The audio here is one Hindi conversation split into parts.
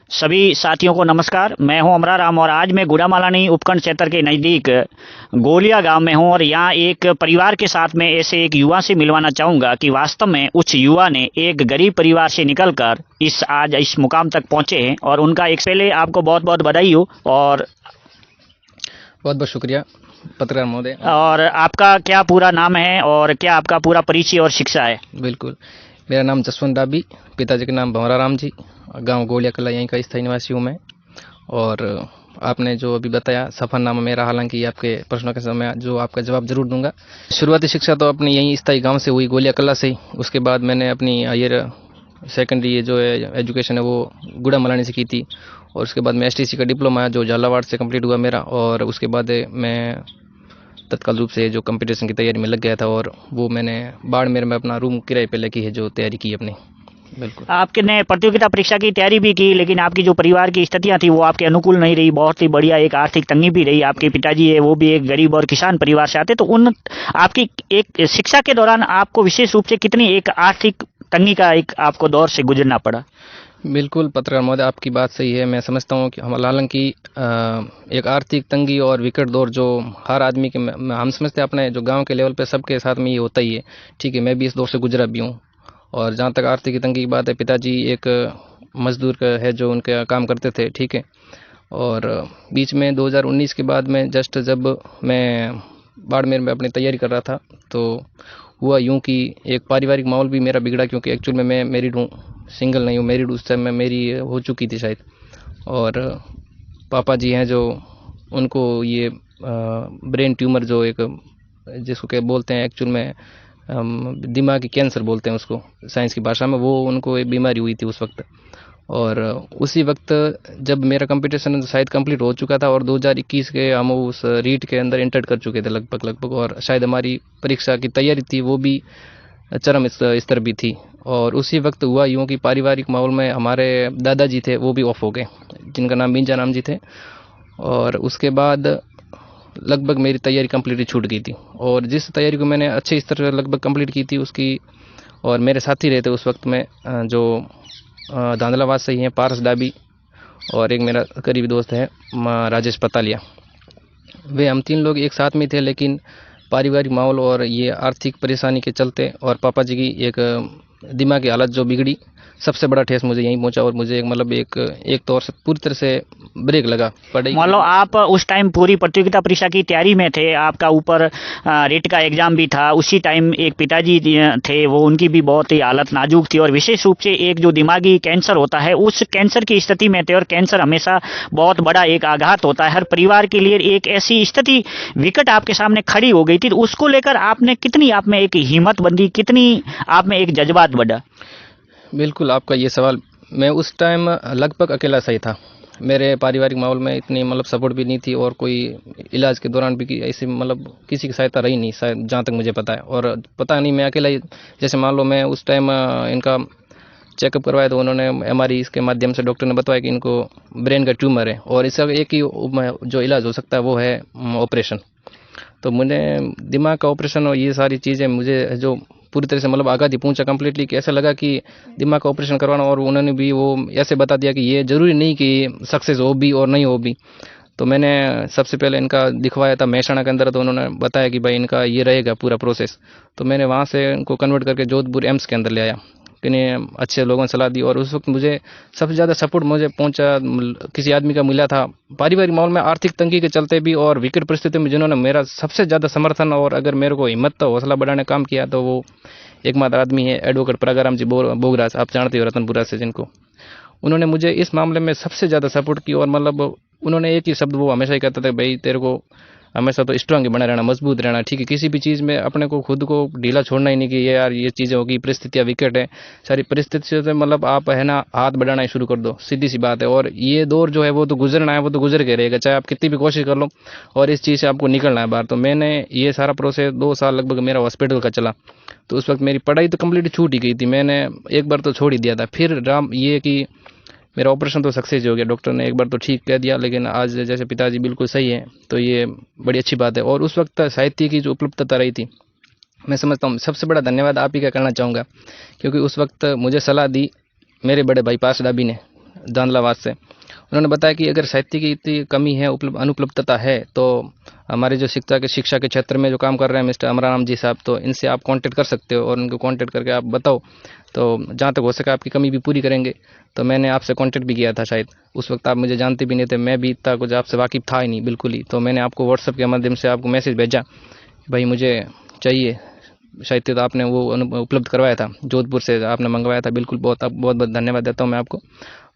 सभी साथियों को नमस्कार। मैं हूं अमरा राम और आज मैं गुड़ामालानी उपखंड क्षेत्र के नज़दीक गोलिया गांव में हूं और यहां एक परिवार के साथ में ऐसे एक युवा से मिलवाना चाहूंगा कि वास्तव में उस युवा ने एक गरीब परिवार से निकलकर आज इस मुकाम तक पहुंचे हैं और उनका एक पहले आपको बहुत बहुत बधाई हो और बहुत बहुत शुक्रिया पत्रकार महोदय। और आपका क्या पूरा नाम है और क्या आपका पूरा परिचय और शिक्षा है? बिल्कुल, मेरा नाम जसवंत डाबी, पिताजी का नाम भंवरा राम जी, गांव गोलिया कला यहीं का स्थायी निवासी हूँ मैं। और आपने जो अभी बताया सफ़रनामा मेरा, हालांकि आपके प्रश्नों के समय जो आपका जवाब जरूर दूंगा। शुरुआती शिक्षा तो अपनी यहीं स्थायी गांव से हुई, गोलिया कला से ही। उसके बाद मैंने अपनी हायर सेकेंडरी जो है एजुकेशन है वो गुड़ामालानी से की थी और उसके बाद में एसटीसी का डिप्लोमा जो झालावाड़ से कंप्लीट हुआ मेरा। और उसके बाद मैं तत्काल रूप से जो कंपटीशन की तैयारी में लग गया था और वो मैंने बाड़मेर में अपना रूम किराए पे लेके है जो तैयारी की अपनी। बिल्कुल, आपने प्रतियोगिता परीक्षा की तैयारी भी की लेकिन आपकी जो परिवार की स्थितियां थी वो आपके अनुकूल नहीं रही, बहुत ही बढ़िया एक आर्थिक तंगी भी रही। आपके पिताजी है वो भी एक गरीब और किसान परिवार से आते, तो उन आपकी एक शिक्षा के दौरान आपको विशेष रूप से कितनी एक आर्थिक तंगी का एक आपको दौर से गुजरना पड़ा? बिल्कुल पत्रकार महोदय, आपकी बात सही है। मैं समझता हूँ कि हालांकि एक आर्थिक तंगी और विकट दौर जो हर आदमी के हम समझते हैं अपने जो गांव के लेवल पे सबके साथ में ये होता ही है। ठीक है, मैं भी इस दौर से गुजरा भी हूँ। और जहाँ तक आर्थिक तंगी की बात है, पिताजी एक मजदूर का है जो उनके काम करते थे। ठीक है, और बीच में 2019 के बाद में जस्ट जब मैं बाड़मेर में अपनी तैयारी कर रहा था तो हुआ यूं कि एक पारिवारिक माहौल भी मेरा बिगड़ा, क्योंकि एक्चुअल में मैं मैरिड हूँ, सिंगल नहीं हूँ, मैरिड उस टाइम में मेरी हो चुकी थी शायद। और पापा जी हैं जो उनको ये ब्रेन ट्यूमर जो एक जिसको क्या बोलते हैं एक्चुअल में दिमागी कैंसर बोलते हैं उसको साइंस की भाषा में, वो उनको एक बीमारी हुई थी उस वक्त। और उसी वक्त जब मेरा कंपटीशन शायद कंप्लीट हो चुका था और 2021 के हम उस रीट के अंदर एंटर कर चुके थे लगभग और शायद हमारी परीक्षा की तैयारी थी वो भी चरम स्तर भी थी। और उसी वक्त हुआ यूँ कि पारिवारिक माहौल में हमारे दादाजी थे वो भी ऑफ हो गए, जिनका नाम मिंजा राम जी थे। और उसके बाद लगभग मेरी तैयारी कम्प्लीटली छूट गई थी और जिस तैयारी को मैंने अच्छे स्तर पर लगभग कंप्लीट की थी उसकी, और मेरे साथी रहे थे उस वक्त में जो धांधलाबाद से ही हैं पारस डाबी, और एक मेरा करीबी दोस्त है राजेश पतालिया। वे हम तीन लोग एक साथ में थे, लेकिन पारिवारिक माहौल और ये आर्थिक परेशानी के चलते और पापा जी की एक दिमागी हालत जो बिगड़ी, सबसे बड़ा ठेस मुझे यहीं पहुंचा और मुझे एक तौर से पूरी तरह से ब्रेक लगा पढ़ाई। मान लो आप उस टाइम पूरी प्रतियोगिता परीक्षा की तैयारी में थे, आपका ऊपर रीट का एग्जाम भी था, उसी टाइम एक पिताजी थे वो उनकी भी बहुत ही हालत नाजुक थी और विशेष रूप से एक जो दिमागी कैंसर होता है उस कैंसर की स्थिति में थे और कैंसर हमेशा बहुत बड़ा एक आघात होता है हर परिवार के लिए। एक ऐसी स्थिति विकट आपके सामने खड़ी हो गई थी, तो उसको लेकर आपने कितनी आप में एक हिम्मत बंदी, कितनी आप में एक जज्बात बढ़ा? बिल्कुल, आपका ये सवाल, मैं उस टाइम लगभग अकेला सही था। मेरे पारिवारिक माहौल में इतनी सपोर्ट भी नहीं थी और कोई इलाज के दौरान भी ऐसी किसी की सहायता रही नहीं शायद, जहाँ तक मुझे पता है। और पता नहीं मैं अकेला ही, जैसे मान लो मैं उस टाइम इनका चेकअप करवाया तो उन्होंने एमआरआई इसके माध्यम से डॉक्टर ने बताया कि इनको ब्रेन का ट्यूमर है और इसका एक ही जो इलाज हो सकता है वो है ऑपरेशन। तो मुझे दिमाग का ऑपरेशन और ये सारी चीज़ें मुझे जो पूरी तरह से आघात पहुंचा कम्प्लीटली, कि ऐसा लगा कि दिमाग का ऑपरेशन करवाना, और उन्होंने भी वो ऐसे बता दिया कि ये ज़रूरी नहीं कि सक्सेस हो भी और नहीं हो भी। तो मैंने सबसे पहले इनका दिखवाया था महसाणा के अंदर, तो उन्होंने बताया कि भाई इनका ये रहेगा पूरा प्रोसेस। तो मैंने वहाँ से इनको कन्वर्ट करके जोधपुर एम्स के अंदर ले आया, किन्हीं अच्छे लोगों ने सलाह दी। और उस वक्त मुझे सबसे ज़्यादा सपोर्ट मुझे पहुंचा किसी आदमी का मिला था पारिवारिक माहौल में आर्थिक तंगी के चलते भी और विकट परिस्थिति में, जिन्होंने मेरा सबसे ज़्यादा समर्थन और अगर मेरे को हिम्मत तो हौसला बढ़ाने काम किया, तो वो एकमात्र आदमी है एडवोकेट प्रागाराम जी बोगराज, आप जानते हो रतनपुरा से जिनको। उन्होंने मुझे इस मामले में सबसे ज़्यादा सपोर्ट की और उन्होंने एक ही शब्द वो हमेशा ही कहते थे, भाई तेरे को हमेशा तो स्ट्रांग ही बना रहना, मजबूत रहना। ठीक है, किसी भी चीज़ में अपने को खुद को ढीला छोड़ना ही नहीं कि ये यार ये चीज़ें होगी, परिस्थितियाँ विकट है, सारी परिस्थितियों से आप है ना हाथ बढ़ाना ही शुरू कर दो, सीधी सी बात है। और ये दौर जो है वो तो गुजरना है, वो तो गुजर के रहेगा, चाहे आप कितनी भी कोशिश कर लो, और इस चीज़ से आपको निकलना है बाहर। तो मैंने ये सारा प्रोसेस 2 साल लगभग मेरा हॉस्पिटल का चला। तो उस वक्त मेरी पढ़ाई तो कम्प्लीट छूट ही गई थी, मैंने एक बार तो छोड़ ही दिया था। फिर ये कि मेरा ऑपरेशन तो सक्सेस हो गया, डॉक्टर ने एक बार तो ठीक कह दिया, लेकिन आज जैसे पिताजी बिल्कुल सही है, तो ये बड़ी अच्छी बात है। और उस वक्त साहित्य की जो उपलब्धता रही थी, मैं समझता हूँ सबसे बड़ा धन्यवाद आप ही का करना चाहूँगा, क्योंकि उस वक्त मुझे सलाह दी मेरे बड़े भाई पास डाबी ने, जांदलाबाद से। उन्होंने बताया कि अगर साहित्य की इतनी कमी है, अनुपलब्धता है, तो हमारे जो शिक्षा के क्षेत्र में जो काम कर रहे हैं मिस्टर अमराराम जी साहब, तो इनसे आप कांटेक्ट कर सकते हो और उनको कांटेक्ट करके आप बताओ, तो जहाँ तक हो सके आपकी कमी भी पूरी करेंगे। तो मैंने आपसे कांटेक्ट भी किया था, शायद उस वक्त आप मुझे जानते भी नहीं थे, मैं भी इतना कुछ आपसे वाकिफ़ था ही नहीं बिल्कुल ही। तो मैंने आपको व्हाट्सएप के माध्यम से आपको मैसेज भेजा, भाई मुझे चाहिए साहित्य, तो आपने वो उपलब्ध करवाया था, जोधपुर से आपने मंगवाया था। बिल्कुल, बहुत बहुत धन्यवाद देता हूँ मैं आपको।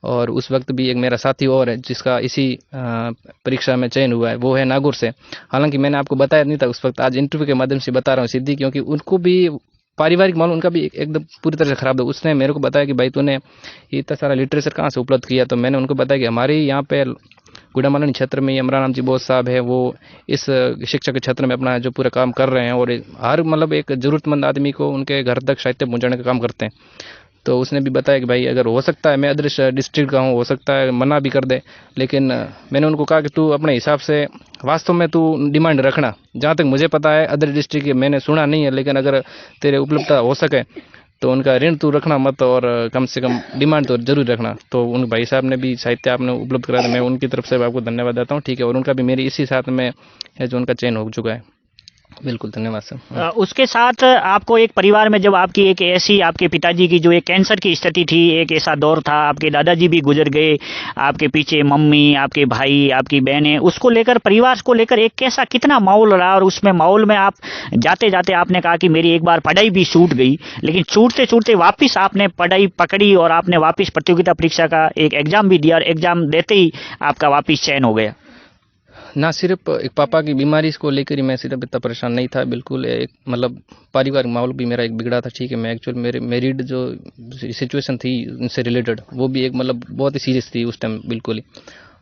और उस वक्त भी एक मेरा साथी और है जिसका इसी परीक्षा में चयन हुआ है, वो है नागौर से। हालांकि मैंने आपको बताया नहीं था उस वक्त, आज इंटरव्यू के माध्यम से बता रहा हूँ सीधी, क्योंकि उनको भी पारिवारिक माहौल उनका भी एकदम पूरी तरह से ख़राब था। उसने मेरे को बताया कि भाई तूने इतना सारा लिटरेचर कहाँ से उपलब्ध किया, तो मैंने उनको बताया कि हमारे यहाँ पे गुड़ामालानी क्षेत्र में अमराराम जी बोस साहब है, वो इस शिक्षा के क्षेत्र में अपना जो पूरा काम कर रहे हैं और हर मतलब एक ज़रूरतमंद आदमी को उनके घर तक साहित्य पहुँचाने का काम करते हैं। तो उसने भी बताया कि भाई अगर हो सकता है, मैं अदर डिस्ट्रिक्ट का हूँ, हो सकता है मना भी कर दे, लेकिन मैंने उनको कहा कि तू अपने हिसाब से वास्तव में तू डिमांड रखना। जहाँ तक मुझे पता है अदर डिस्ट्रिक्ट की मैंने सुना नहीं है, लेकिन अगर तेरे उपलब्धता हो सके तो उनका ऋण तू रखना मत, और कम से कम डिमांड तो जरूर रखना। तो उन भाई साहब ने भी साहित्य आपने उपलब्ध कराया, मैं उनकी तरफ से आपको धन्यवाद देता हूँ, ठीक है। और उनका भी मेरी इसी साथ में है जो उनका चयन हो चुका है। बिल्कुल, धन्यवाद सर। उसके साथ आपको एक परिवार में जब आपकी एक ऐसी, आपके पिताजी की जो एक कैंसर की स्थिति थी, एक ऐसा दौर था, आपके दादाजी भी गुजर गए, आपके पीछे मम्मी, आपके भाई, आपकी बहनें, उसको लेकर, परिवार को लेकर एक कैसा, कितना माहौल रहा? और उसमें माहौल में आप जाते जाते आपने कहा कि मेरी एक बार पढ़ाई भी छूट गई, लेकिन छूटते छूटते वापस आपने पढ़ाई पकड़ी और आपने वापस प्रतियोगिता परीक्षा का एक एग्जाम भी दिया, और एग्जाम देते ही आपका वापस चयन हो गया। ना सिर्फ एक पापा की बीमारी को लेकर ही मैं सिर्फ इतना परेशान नहीं था, बिल्कुल एक मतलब पारिवारिक माहौल भी मेरा एक बिगड़ा था, ठीक है। मैं एक्चुअल मेरे मेरिड जो सिचुएशन थी उनसे रिलेटेड, वो भी एक मतलब बहुत ही सीरियस थी उस टाइम, बिल्कुल ही।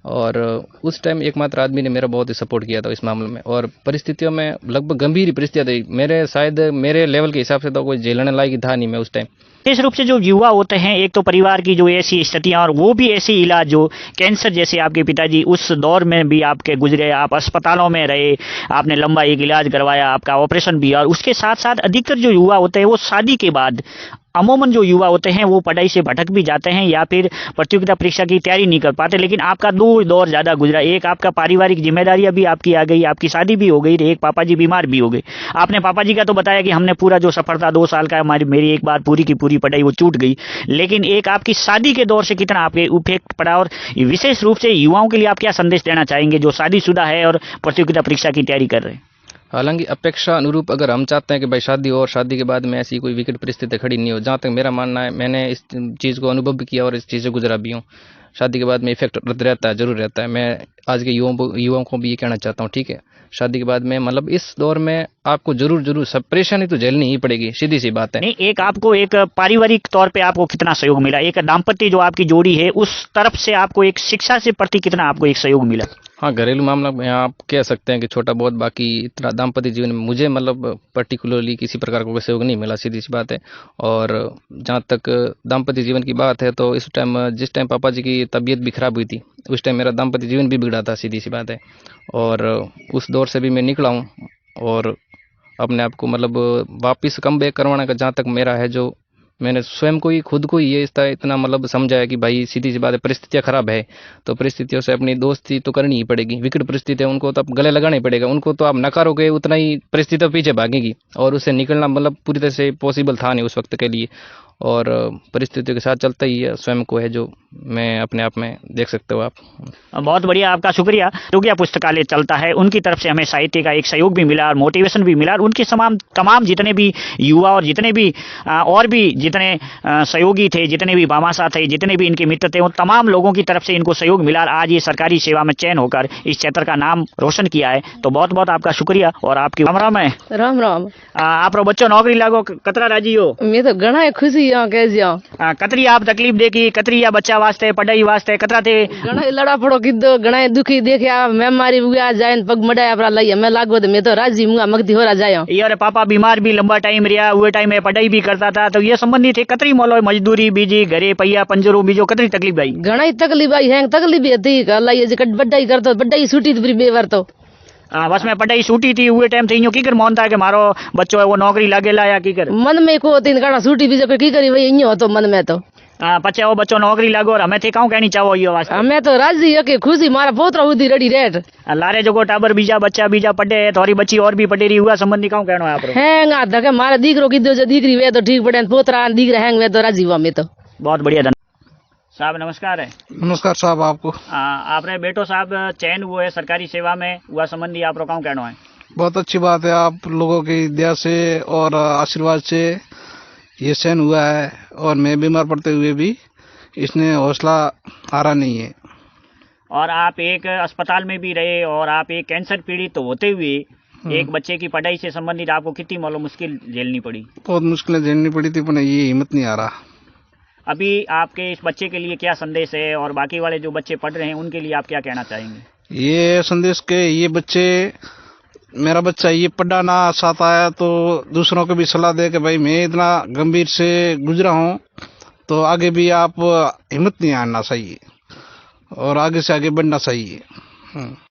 और उस टाइम एकमात्र आदमी ने मेरा बहुत ही सपोर्ट किया था इस मामले में, और परिस्थितियों में लगभग गंभीर ही परिस्थितियाँ थी मेरे, शायद मेरे लेवल के हिसाब से तो कोई झेलने लायक था नहीं मैं उस टाइम। विशेष रूप से जो युवा होते हैं, एक तो परिवार की जो ऐसी स्थितियां, और वो भी ऐसी इलाज जो कैंसर जैसे आपके पिताजी उस दौर में भी आपके गुजरे, आप अस्पतालों में रहे, आपने लंबा एक इलाज करवाया, आपका ऑपरेशन भी, और उसके साथ साथ अधिकतर जो युवा होते हैं वो शादी के बाद, अमूमन जो युवा होते हैं वो पढ़ाई से भटक भी जाते हैं या फिर प्रतियोगिता परीक्षा की तैयारी नहीं कर पाते। लेकिन आपका दो दौर ज़्यादा गुजरा, एक आपका पारिवारिक जिम्मेदारियां भी आपकी आ गई, आपकी शादी भी हो गई, एक पापा जी बीमार भी हो गए। आपने पापा जी का तो बताया कि हमने पूरा जो सफर था 2 साल का, मेरी एक बार पूरी की पूरी पढ़ाई वो छूट गई, लेकिन एक आपकी शादी के दौर से कितना आपके इफेक्ट पड़ा? और विशेष रूप से युवाओं के लिए आप क्या संदेश देना चाहेंगे जो शादीशुदा है और प्रतियोगिता परीक्षा की तैयारी कर रहे हैं? हालांकि अपेक्षा अनुरूप अगर हम चाहते हैं कि भाई शादी हो और शादी के बाद में ऐसी कोई विकट परिस्थिति खड़ी नहीं हो, जहाँ तक मेरा मानना है, मैंने इस चीज़ को अनुभव भी किया और इस चीज़ से गुजरा भी हूँ। शादी के बाद में इफेक्ट रहता है, जरूर रहता है। मैं आज के युवाओं को भी ये कहना चाहता हूँ, ठीक है, शादी के बाद में मतलब इस दौर में आपको जरूर सब परेशानी तो झेलनी ही पड़ेगी, सीधी सी बात है। नहीं, एक आपको एक पारिवारिक तौर पे आपको कितना सहयोग मिला? एक दाम्पत्य जो आपकी जोड़ी है उस तरफ से आपको एक शिक्षा से प्रति कितना आपको एक सहयोग मिला? हाँ, घरेलू मामला में आप कह सकते हैं कि छोटा बहुत, बाकी इतना दाम्पत्य जीवन में मुझे मतलब पर्टिकुलरली किसी प्रकार का कोई सहयोग नहीं मिला, सीधी सी बात है। और जहाँ तक दाम्पत्य जीवन की बात है, तो इस टाइम जिस टाइम पापा जी की तबीयत भी खराब हुई थी, उस टाइम मेरा दाम्पत्य जीवन भी बिगड़ा था, सीधी सी बात है। और उस दौर से भी मैं निकला हूँ और अपने आप को मतलब वापस कम बैक करवाने का जहाँ तक मेरा है, जो मैंने स्वयं को ही, खुद को ही ये इतना मतलब समझा है कि भाई सीधी सी बात है, परिस्थितियाँ खराब है तो परिस्थितियों से अपनी दोस्ती तो करनी ही पड़ेगी। विकट परिस्थिति है, उनको तो आप गले लगाना ही पड़ेगा, उनको तो आप नकारोगे उतना ही परिस्थितियों पीछे भागेगी, और उससे निकलना मतलब पूरी तरह से पॉसिबल था नहीं उस वक्त के लिए। और परिस्थितियों के साथ चलता ही है, स्वयं को है जो मैं अपने आप में देख सकते हो आप। बहुत बढ़िया, आपका शुक्रिया। जोगिया पुस्तकालय चलता है, उनकी तरफ से हमें साहित्य का एक सहयोग भी मिला और मोटिवेशन भी मिला, और उनके तमाम जितने भी युवा और जितने भी और भी जितने सहयोगी थे, जितने भी भामाशाह थे, जितने भी इनके मित्र थे, उन तमाम लोगों की तरफ से इनको सहयोग मिला, और आज ये सरकारी सेवा में चयन होकर इस क्षेत्र का नाम रोशन किया है। तो बहुत बहुत आपका शुक्रिया। और आपकी राम राम है। राम राम। आप बच्चों नौकरी लागो, कतरा राजी हो? मैं तो घना खुशी कतरी आप तकलीफ देखी, कतरी या बच्चा वास्ते, पढ़ाई वास्ते कतरा थे? घना लड़ा पड़ो किदो, घना दुखी देखिया, मैं मारी हुआ जाए पग मडाया अपना लइया, मैं लागो तो मैं तो राजी मुआ मगती हो रहा जाया। यार पापा बीमार भी लंबा टाइम रहा, हुए टाइम में पढ़ाई भी करता था, तो ये संबंधी थे कतरी मोलो मजदूरी बीजी, घरे पैया पंजरो बीजो, कतरी तकलीफ आई? घना ही तकलीफ आई है, तकलीफ थी लइया जी कट बड्डाई करतो, बड्डाई छूटी तो बेवर तो बस में पढ़ाई छूटी थी, हुए टाइम थे यूं की कर मन था कि मारो बच्चो है वो नौकरी लागेला या की कर मन में को तीन घना छूटी भी की करी वही हो तो मन में तो पचे वो बच्चों नौकरी लगो और हमें थी कहूं कहनी चाहो ये वास्ते हमें तो राजी है कि खुशी मारा पोतरा उदी रेडी रेट लारे जो टाबर बीजा बच्चा बीजा पढ़े है थोड़ी बच्ची और भी पढ़े रही हुआ संबंधी कहूं कहनो है आप हैंगा धके मारा दीकरो की दो जो दीकरी वे तो ठीक पड़े पोतरा दीकरा हैंग वे तो राजी हुआ मैं तो बहुत बढ़िया धन्यवाद साहब नमस्कार है नमस्कार साहब आपको। आपने बेटो साहब चयन हुए है सरकारी सेवा में हुआ संबंधी आप कहूं कहनो है बहुत अच्छी बात है, आप लोगों की दया से और आशीर्वाद से ये चयन हुआ है और मैं बीमार पड़ते हुए भी इसने हौसला हारा नहीं है। और आप एक अस्पताल में भी रहे और आप एक कैंसर पीड़ित तो होते हुए एक बच्चे की पढ़ाई से संबंधित आपको कितनी मालूम मुश्किल झेलनी पड़ी? बहुत मुश्किलें झेलनी पड़ी थी पर ये हिम्मत नहीं आ रहा। अभी आपके इस बच्चे के लिए क्या संदेश है और बाकी वाले जो बच्चे पढ़ रहे हैं उनके लिए आप क्या कहना चाहेंगे? ये संदेश के ये बच्चे, मेरा बच्चा ये पढ़ा ना चाहता है तो दूसरों को भी सलाह दे कि भाई मैं इतना गंभीर से गुजरा हूँ तो आगे भी आप हिम्मत नहीं हारना चाहिए और आगे से आगे बढ़ना चाहिए।